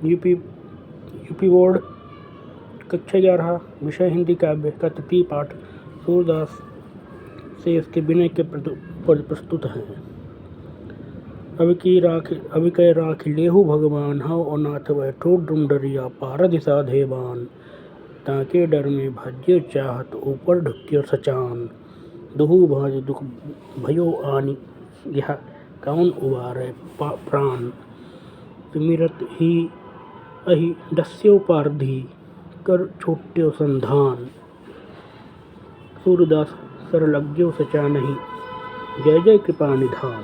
UP UP board कक्षा 11 विषय हिंदी काव्य का तृतीय पाठ सूरदास से इसके विनय के प्रस्तुत हैं। अभी कह राख लेहु भगवान हव अनाथ बैठो डुमडरिया पारद साधेवान ताके डर में भाज्य चाहत ऊपर ढुक्यो सचान दुहु भाज दुख भयो आनी यह कौन उबारे प्राण सुमिरत ही अहि दस्यो पारधी कर छोट्यो संधान सूरदास सरलज्ञो सचा नहीं जय जय कृपा निधान।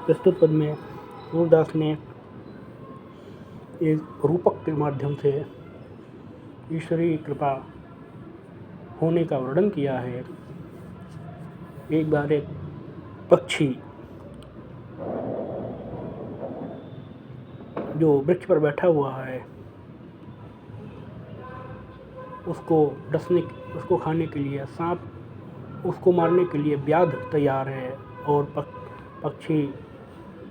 प्रस्तुत पद में सूरदास ने एक रूपक के माध्यम से ईश्वरीय कृपा होने का वर्णन किया है। एक बार एक पक्षी जो वृक्ष पर बैठा हुआ है उसको खाने के लिए सांप उसको मारने के लिए व्याध तैयार है और पक्षी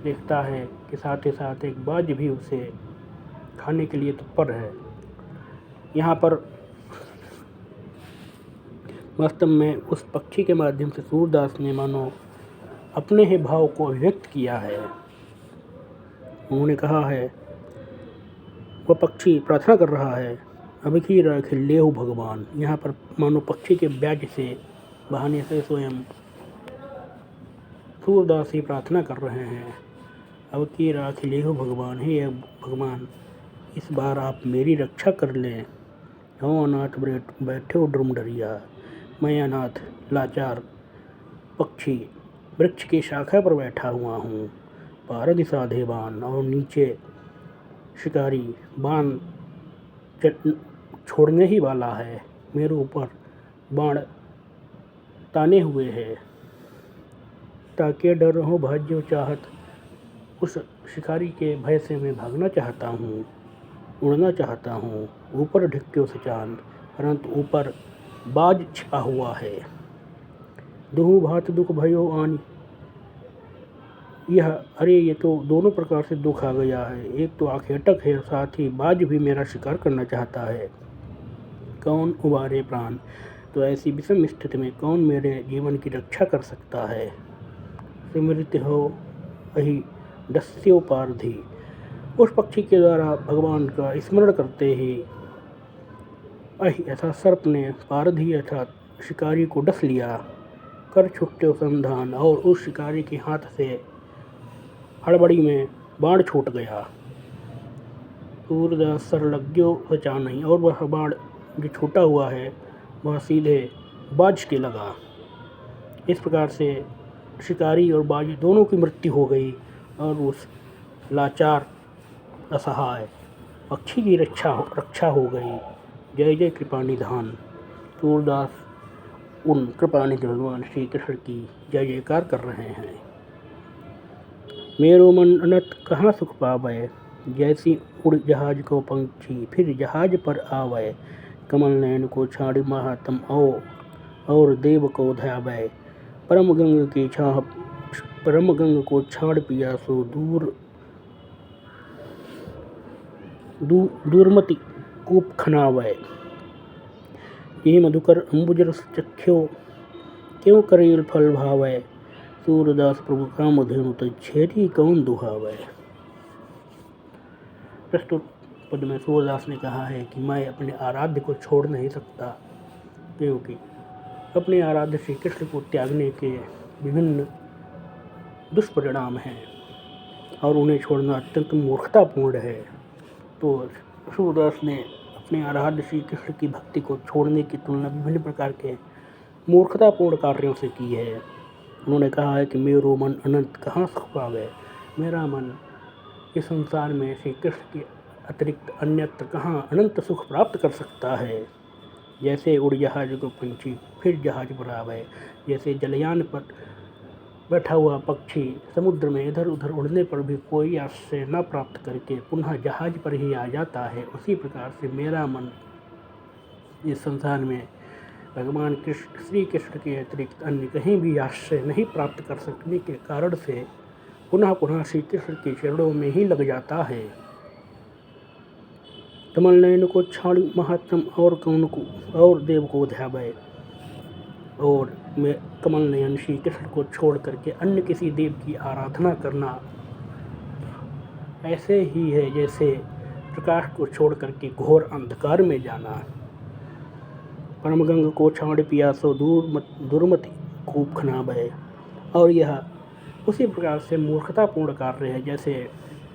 देखता है कि साथ ही साथ एक बाज भी उसे खाने के लिए तत्पर है। यहाँ पर वास्तव में उस पक्षी के माध्यम से सूरदास ने मानो अपने ही भाव को व्यक्त किया है। उन्होंने कहा है, वह पक्षी प्रार्थना कर रहा है अभी राख लेहु भगवान। यहाँ पर मानो पक्षी के ब्याज से बहाने से स्वयं सूरदास ही प्रार्थना कर रहे हैं, अब की राख लेहु भगवान, हे भगवान इस बार आप मेरी रक्षा कर लें। हो अनाथ बैठे डुमडरिया, मैं अनाथ लाचार पक्षी वृक्ष की शाखा पर बैठा हुआ हूँ। पारद साधेवान, और नीचे शिकारी बाण छोड़ने ही वाला है, मेरे ऊपर बाण ताने हुए है। ताके डर हो भाज्यो चाहत, उस शिकारी के भय से मैं भागना चाहता हूँ, उड़ना चाहता हूँ। ऊपर ढिक्यो सचान, परंतु ऊपर बाज छिपा हुआ है। दुहु भात दुख भयो आनी, ये तो दोनों प्रकार से दुख आ गया है। एक तो आखेटक है, साथ ही बाज भी मेरा शिकार करना चाहता है। कौन उबारे प्राण, तो ऐसी विषम स्थिति में कौन मेरे जीवन की रक्षा कर सकता है। स्मृति हो अहि दस्यो पारधी, उस पक्षी के द्वारा भगवान का स्मरण करते ही अहि अर्थात सर्प ने पारधी अर्थात शिकारी को डस लिया। कर छुट्टे संधान, और उस शिकारी के हाथ से हड़बड़ी में बाण छूट गया। सूरदास सरलज्ञो सचा नहीं, और वह बाण जो छूटा हुआ है वह सीधे बाज के लगा। इस प्रकार से शिकारी और बाज दोनों की मृत्यु हो गई और उस लाचार असहाय पक्षी की रक्षा हो गई। जय जय कृपा निधान। सूरदास उन कृपानिधि भगवान श्री कृष्ण की जय जयकार कर रहे हैं। मेरो मन अनत कहाँ सुख पावै, जैसी उड़ जहाज को पंछी फिर जहाज पर आवै। कमल नयन को छाड़ महात्म और देव को ध्यावै। परम गंग को छाड़ पिया सो दूरमति कूप खनावै। ये मधुकर अम्बुज रस चख्यो, क्यों करेल फल भावै। सूरदास प्रभु कामधेनु छेरी कौन दुहावै। प्रस्तुत पद में सूरदास ने कहा है कि मैं अपने आराध्य को छोड़ नहीं सकता, क्योंकि अपने आराध्य श्री कृष्ण को त्यागने के विभिन्न दुष्परिणाम हैं और उन्हें छोड़ना अत्यंत मूर्खतापूर्ण है। तो सूरदास ने अपने आराध्य श्री कृष्ण की भक्ति को छोड़ने की तुलना विभिन्न प्रकार के मूर्खतापूर्ण कार्यों से की है। उन्होंने कहा है कि मेरो मन अनंत कहाँ सुख पावे, मेरा मन इस संसार में श्री कृष्ण के अतिरिक्त अन्यत्र कहाँ अनंत सुख प्राप्त कर सकता है। जैसे उड़ जहाज को पंछी फिर जहाज पर आवे, जैसे जलयान पर बैठा हुआ पक्षी समुद्र में इधर उधर उड़ने पर भी कोई आश्रय न प्राप्त करके पुनः जहाज पर ही आ जाता है, उसी प्रकार से मेरा मन इस संसार में भगवान श्री कृष्ण के अतिरिक्त अन्य कहीं भी आश्रय नहीं प्राप्त कर सकने के कारण से पुनः पुनः श्री कृष्ण के चरणों में ही लग जाता है। कमल नयन को छाड़ी महात्म और कौन को और देव को ध्यावे। और मैं कमल नयन श्री कृष्ण को छोड़ करके अन्य किसी देव की आराधना करना ऐसे ही है जैसे प्रकाश को छोड़ करके घोर अंधकार में जाना। परम गंग को छाड़ पियासो दुर्मति खूब खनाबे। और यह उसी प्रकार से मूर्खतापूर्ण कार्य है जैसे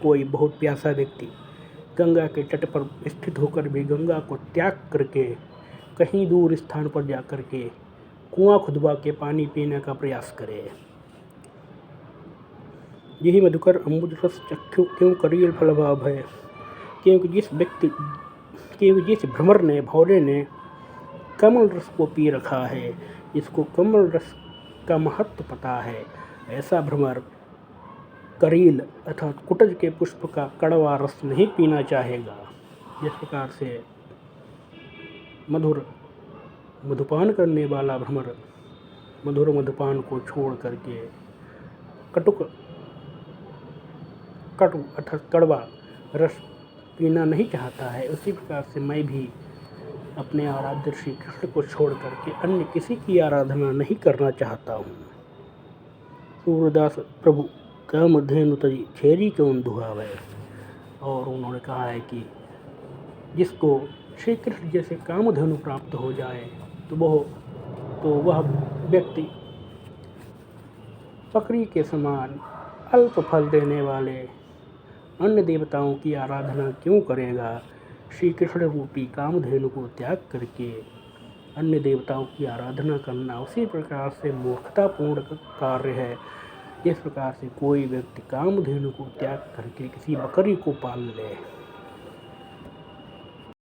कोई बहुत प्यासा व्यक्ति गंगा के तट पर स्थित होकर भी गंगा को त्याग करके कहीं दूर स्थान पर जा कर के कुआं खुदवा के पानी पीने का प्रयास करे। यही मधुकर अम्बुज रस चक्षु क्यों करियल फल भाव है। क्योंकि जिस भ्रमर ने भौरे ने कमल रस को पी रखा है, इसको कमल रस का महत्व पता है, ऐसा भ्रमर करील अर्थात कुटज के पुष्प का कड़वा रस नहीं पीना चाहेगा। जिस प्रकार से मधुपान करने वाला भ्रमर मधुर मधुपान को छोड़ करके कटु अर्थात कड़वा रस पीना नहीं चाहता है, उसी प्रकार से मैं भी अपने आराध्य श्री कृष्ण को छोड़ करके अन्य किसी की आराधना नहीं करना चाहता हूँ। सूरदास प्रभु कामधेनु तजी छेरी क्यों दुहावे। और उन्होंने कहा है कि जिसको श्री कृष्ण जैसे कामधेनु प्राप्त हो जाए तो वह व्यक्ति बकरी के समान अल्प फल देने वाले अन्य देवताओं की आराधना क्यों करेगा। श्री कृष्ण रूपी कामधेनु को त्याग करके अन्य देवताओं की आराधना करना उसी प्रकार से मूर्खतापूर्ण कार्य है जिस प्रकार से कोई व्यक्ति कामधेनु को त्याग करके किसी बकरी को पाल ले।